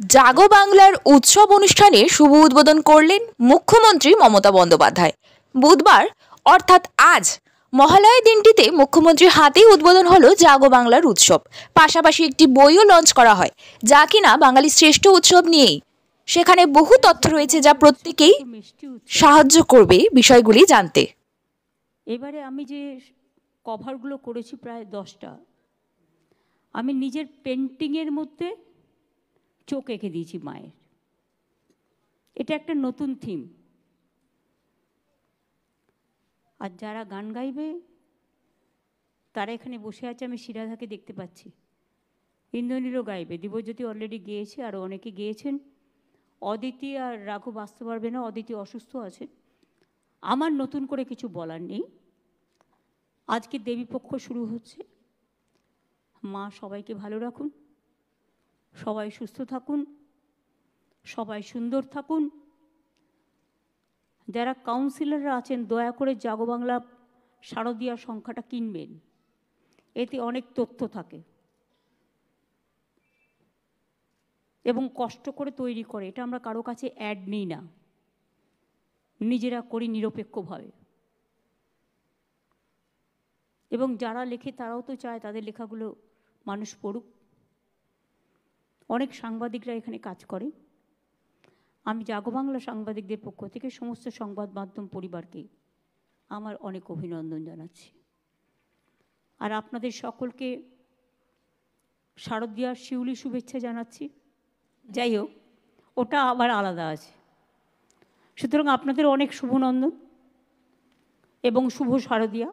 জাগো বাংলার উৎসব অনুষ্ঠানে শুভ উদ্বোধন করলেন মুখ্যমন্ত্রী মমতা বন্দ্যোপাধ্যায়। বুধবার অর্থাৎ আজ মহালয়া দিনটিতে মুখ্যমন্ত্রীর হাতেই উদ্বোধন হলো জাগো বাংলার উৎসব। পাশাপাশি একটি বইও লঞ্চ করা হয়, যা কিনা বাঙালির শ্রেষ্ঠ উৎসব নিয়েই। সেখানে বহু তথ্য রয়েছে যা প্রত্যেকেই সাহায্য করবে বিষয়গুলি জানতে। এবারে আমি যে কভারগুলো করেছি প্রায় 10টা, আমি নিজের পেন্টিংয়ের মধ্যে চোখ এঁকে দিয়েছি মায়ের। এটা একটা নতুন থিম। আর যারা গান গাইবে তারা এখানে বসে আছে, আমি শিরাধাকে দেখতে পাচ্ছি। ইন্দ্রনীলও গাইবে, দিব্যজ্যোতি অলরেডি গেয়েছে, আরও অনেকে গেয়েছেন। অদিতি আর রাঘব আসতে পারবে না, অদিতি অসুস্থ আছে। আমার নতুন করে কিছু বলার নেই। আজকে দেবীপক্ষ শুরু হচ্ছে। মা সবাইকে ভালো রাখুন, সবাই সুস্থ থাকুন, সবাই সুন্দর থাকুন। যারা কাউন্সিলররা আছেন দয়া করে জাগো বাংলা শারদীয়া সংখ্যাটা কিনবেন, এতে অনেক তথ্য থাকে এবং কষ্ট করে তৈরি করে। এটা আমরা কারো কাছে অ্যাড নিই না, নিজেরা করি নিরপেক্ষভাবে। এবং যারা লেখে তারাও তো চায় তাদের লেখাগুলো মানুষ পড়ুক। অনেক সাংবাদিকরা এখানে কাজ করে। আমি জাগো বাংলা সাংবাদিকদের পক্ষ থেকে সমস্ত সংবাদ মাধ্যম পরিবারকে আমার অনেক অভিনন্দন জানাচ্ছি। আর আপনাদের সকলকে শারদীয়ার শিউলি শুভেচ্ছা জানাচ্ছি। যাই হোক, ওটা আবার আলাদা আছে। সুতরাং আপনাদের অনেক শুভনন্দন এবং শুভ শারদীয়া।